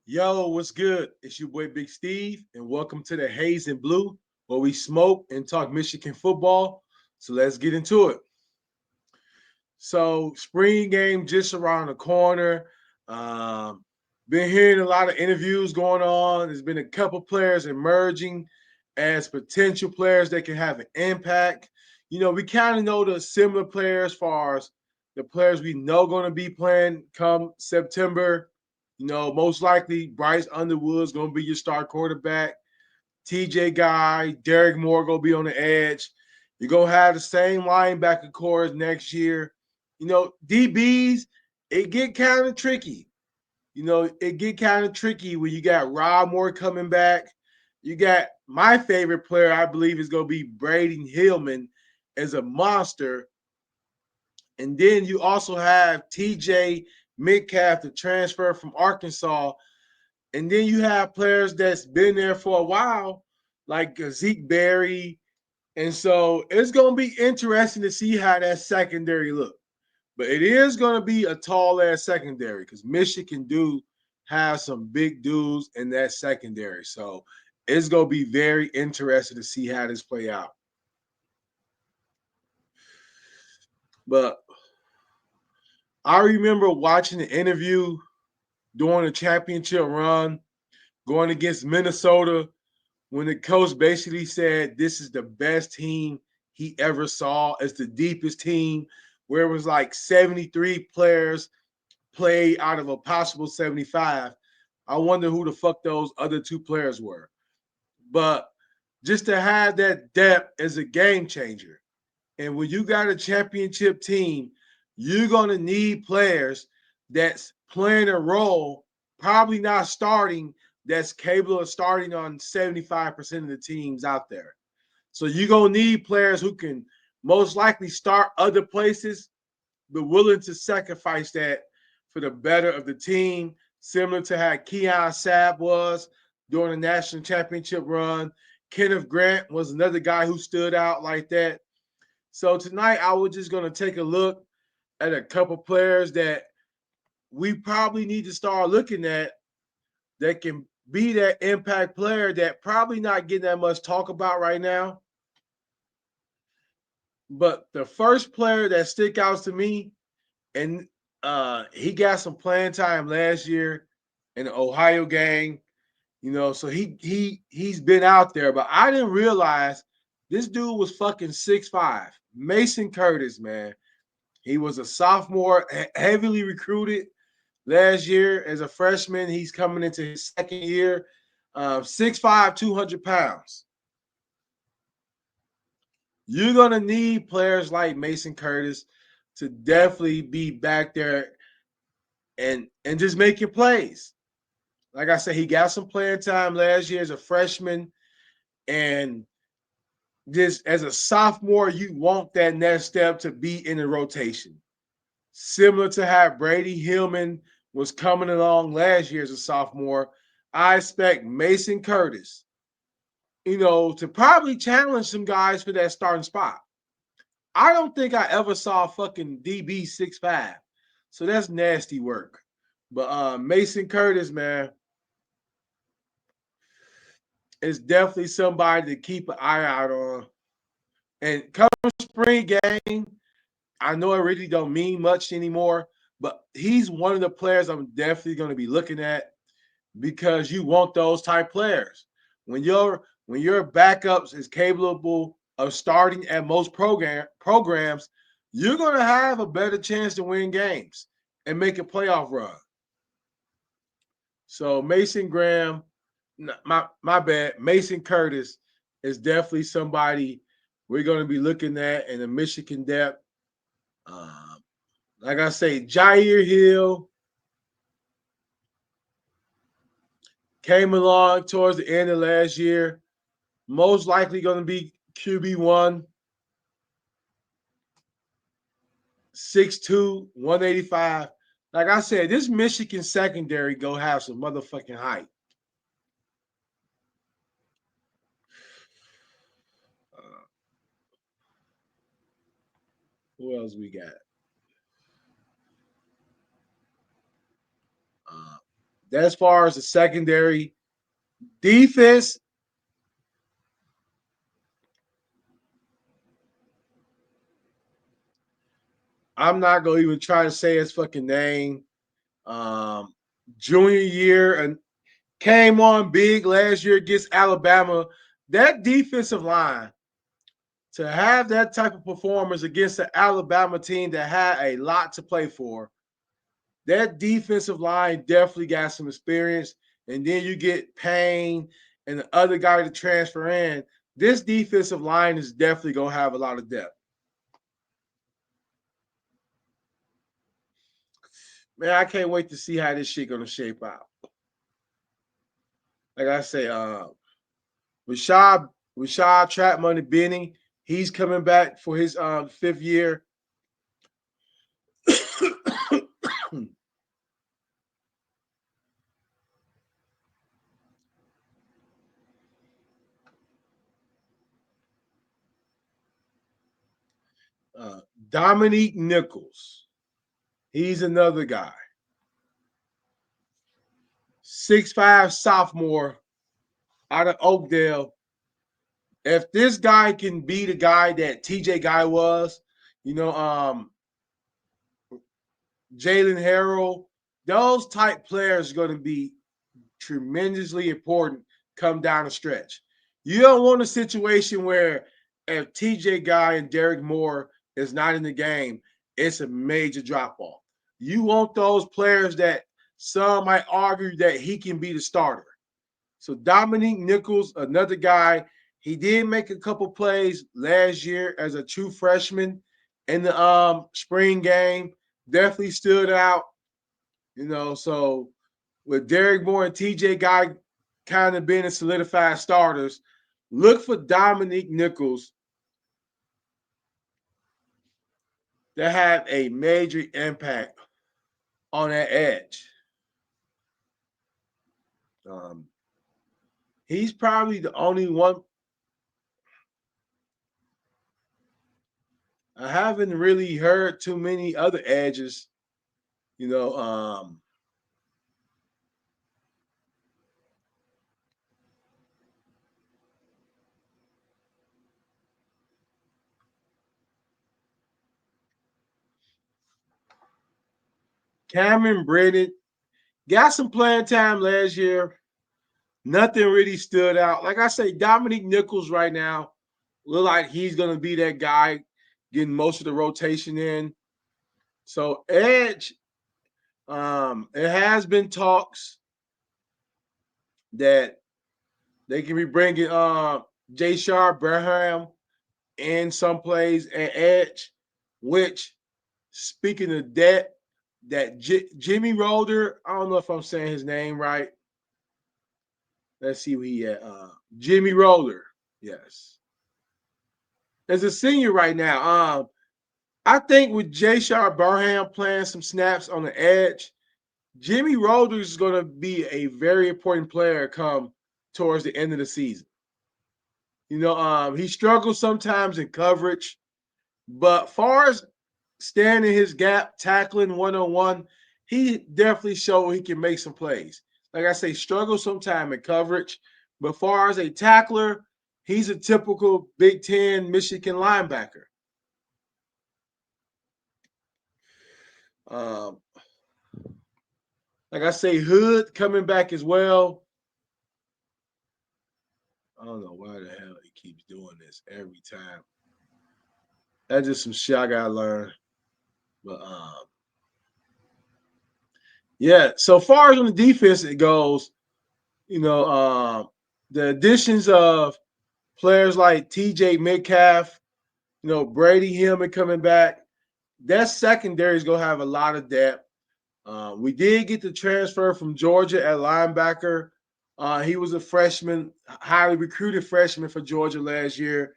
Yo, what's good? It's your boy Big Steve, and welcome to the Haze and Blue, where we smoke and talk Michigan football. So let's get into it. So, spring game just around the corner. Um, been hearing a lot of interviews going on. There's been a couple players emerging as potential players that can have an impact. We kind of know the similar players as far as the players we know going to be playing come September. Most likely Bryce Underwood's going to be your star quarterback. TJ Guy, Derek Moore going to be on the edge. You're going to have the same linebacker core next year. DBs, it get kind of tricky. It get kind of tricky when you got Rob Moore coming back. You got my favorite player, I believe, is going to be Braden Hillman as a monster. And then you also have TJ Metcalf, the transfer from Arkansas. And then you have players that's been there for a while, like Zeke Berry. And so it's going to be interesting to see how that secondary look. But it is going to be a tall ass secondary because Michigan do have some big dudes in that secondary. So it's going to be very interesting to see how this play out. But I remember watching the interview during the championship run, going against Minnesota, when the coach basically said this is the best team he ever saw. It's the deepest team, where it was like 73 players played out of a possible 75. I wonder who the fuck those other two players were. But just to have that depth is a game changer. And when you got a championship team, you're going to need players that's playing a role, probably not starting, that's capable of starting on 75% of the teams out there. So you're going to need players who can most likely start other places, but willing to sacrifice that for the better of the team, similar to how Keon Sabb was during the national championship run. Kenneth Grant was another guy who stood out like that. So tonight, I was just going to take a look at a couple players that we probably need to start looking at that can be that impact player that probably not getting that much talk about right now. But the first player that stick out to me, and he got some playing time last year in the Ohio game, so he's been out there, but I didn't realize this dude was fucking 6'5". Mason Curtis, man. He was a sophomore, heavily recruited last year as a freshman. He's coming into his second year. 6'5", 200 pounds. You're going to need players like Mason Curtis to definitely be back there and just making plays. Like I said, he got some playing time last year as a freshman. And just as a sophomore, you want that next step to be in the rotation. Similar to how Brady Hillman was coming along last year as a sophomore, I expect Mason Curtis, to probably challenge some guys for that starting spot. I don't think I ever saw a fucking DB 6'5". So that's nasty work. But Mason Curtis, man, is definitely somebody to keep an eye out on. And come spring game, I know it really don't mean much anymore, but he's one of the players I'm definitely going to be looking at because you want those type players. When your backups is capable of starting at most programs, you're going to have a better chance to win games and make a playoff run. So Mason Graham, my bad, Mason Curtis is definitely somebody we're going to be looking at in the Michigan depth. Um, like I say, Jair Hill came along towards the end of last year. Most likely going to be QB1, 6'2", 185. Like I said, this Michigan secondary go have some motherfucking height. Uh, who else we got? Uh, As far as the secondary defense, I'm not gonna even try to say his fucking name. Um, Junior year and came on big last year against Alabama. That defensive line, to have that type of performance against the Alabama team that had a lot to play for, that defensive line definitely got some experience. And then you get Payne and the other guy to transfer in. This defensive line is definitely going to have a lot of depth. Man, I can't wait to see how this shit going to shape out. Like I say, Rashad Trap Money Benny, he's coming back for his fifth year. Dominique Nichols, he's another guy. 6'5" sophomore out of Oakdale. If this guy can be the guy that TJ Guy was, you know, Jalen Harrell, those type players are going to be tremendously important come down the stretch. You don't want a situation where if TJ Guy and Derek Moore is not in the game, it's a major drop off. You want those players that some might argue that he can be the starter. So Dominique Nichols, another guy, he did make a couple plays last year as a true freshman in the spring game. Definitely stood out, you know. So with Derek Moore and TJ Guy kind of being solidified starters, look for Dominique Nichols to have a major impact on that edge. He's probably the only one. I haven't really heard too many other edges, you know. Cameron Brennan got some playing time last year. Nothing really stood out. Like I say, Dominique Nichols right now look like he's gonna be that guy getting most of the rotation in. So edge, it has been talks that they can be bringing Jashar Braham in some plays and edge, which speaking of that Jimmy Roder, I don't know if I'm saying his name right. Let's see where he at. Jimmy Roller, yes. As a senior right now, I think with Jashar Barham playing some snaps on the edge, Jimmy Rolders is going to be a very important player come towards the end of the season. You know, he struggles sometimes in coverage, but far as standing his gap, tackling one-on-one, he definitely showed he can make some plays. Like I say, struggle sometime in coverage, but far as a tackler, he's a typical Big Ten Michigan linebacker. Um, like I say, Hood coming back as well. I don't know why the hell he keeps doing this every time. That's just some shit I gotta learn. But yeah, so far as on the defense it goes, you know, the additions of players like TJ Metcalf, you know, Brady Hillman coming back, that secondary is gonna have a lot of depth. We did get the transfer from Georgia at linebacker. He was a freshman, highly recruited freshman for Georgia last year.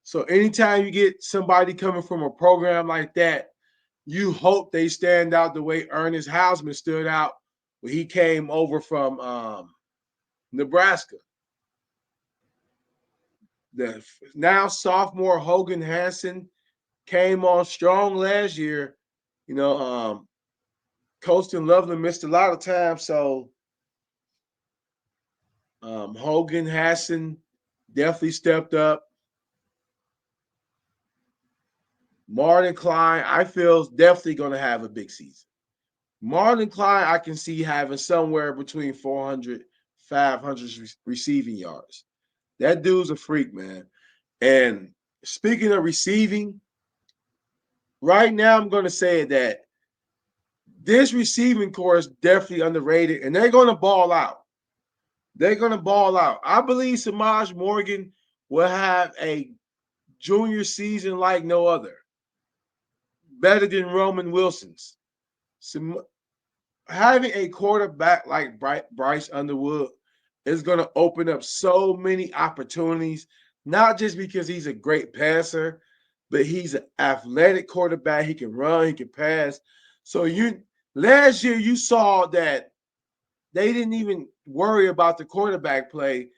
So anytime you get somebody coming from a program like that, you hope they stand out the way Ernest Hausman stood out when he came over from Nebraska. The now sophomore Hogan Hansen came on strong last year. You know, Colston Loveland missed a lot of time, so Hogan Hassan definitely stepped up. Marlon Klein, I feel, is definitely going to have a big season. Marlon Klein, I can see having somewhere between 400, 500 receiving yards. That dude's a freak, man. And speaking of receiving, right now I'm going to say that this receiving core is definitely underrated, and they're going to ball out. They're going to ball out. I believe Samaj Morgan will have a junior season like no other, better than Roman Wilson's. Having a quarterback like Bryce Underwood is going to open up so many opportunities, not just because he's a great passer, but he's an athletic quarterback. He can run, he can pass. So last year you saw that they didn't even worry about the quarterback play,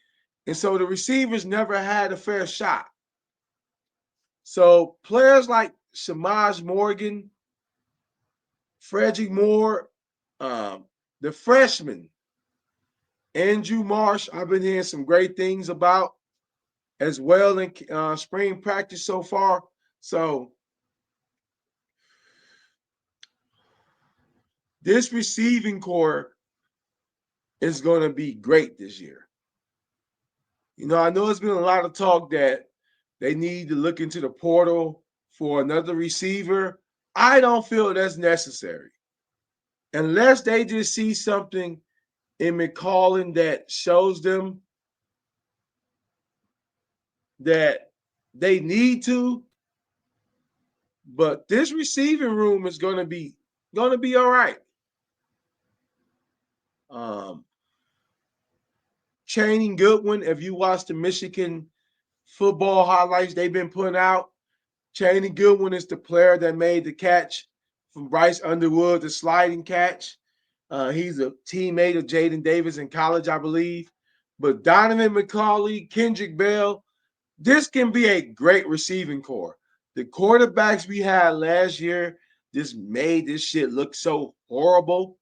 and so the receivers never had a fair shot. So players like Samaj Morgan, Frederick Moore, the freshman, Andrew Marsh, I've been hearing some great things about as well in spring practice so far. So this receiving core is going to be great this year. You know, I know it's been a lot of talk that they need to look into the portal for another receiver. I don't feel that's necessary. Unless they just see something in McCollin that shows them that they need to. But this receiving room is going to be all right. Channing Goodwin, if you watch the Michigan football highlights they've been putting out, Channing Goodwin is the player that made the catch from Bryce Underwood, the sliding catch. He's a teammate of Jaden Davis in college, I believe. But Donovan McCauley, Kendrick Bell, this can be a great receiving core. The quarterbacks we had last year just made this shit look so horrible.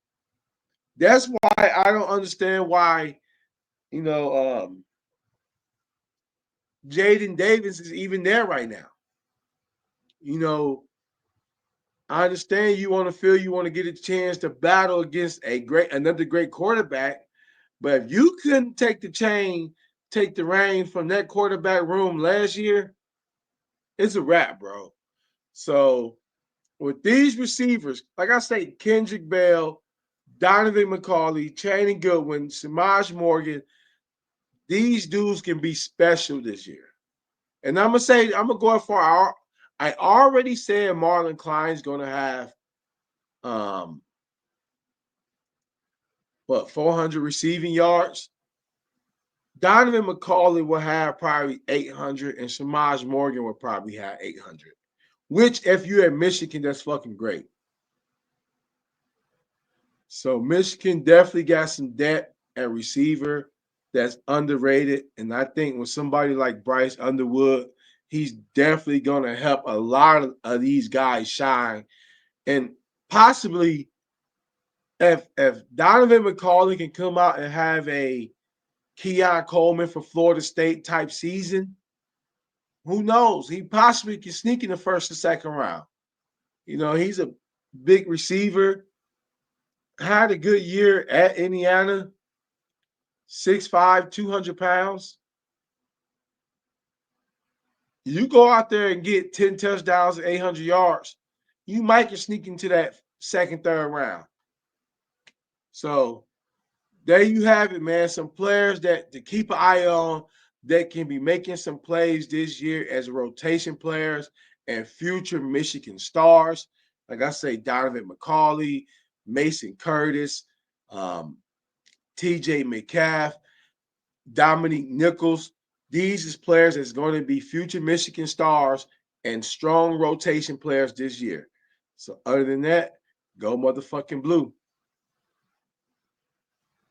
That's why I don't understand why, you know, Jaden Davis is even there right now. You know, I understand you want to get a chance to battle against another great quarterback, but if you couldn't take the reign from that quarterback room last year, it's a wrap, bro. So with these receivers, like I say, Kendrick Bell, Donovan McCauley, Channing Goodwin, Samaj Morgan, these dudes can be special this year. And I'm gonna go as far. I already said Marlon Klein's gonna have 400 receiving yards. Donovan McCauley will have probably 800, and Samaj Morgan will probably have 800. Which, if you're at Michigan, that's fucking great. So Michigan definitely got some depth at receiver that's underrated. And I think with somebody like Bryce Underwood, he's definitely going to help a lot of these guys shine. And possibly if Donovan McCauley can come out and have a Keon Coleman for Florida State type season, who knows? He possibly can sneak in the first or second round. You know, he's a big receiver, had a good year at Indiana, 6'5", 200 pounds. You go out there and get 10 touchdowns and 800 yards, you might can sneak into that second, third round. So there you have it, man. Some players that to keep an eye on that can be making some plays this year as rotation players and future Michigan stars. Like I say, Donovan McCauley, Mason Curtis, TJ McCaff, Dominique Nichols. These is players that's going to be future Michigan stars and strong rotation players this year. So other than that, go motherfucking blue.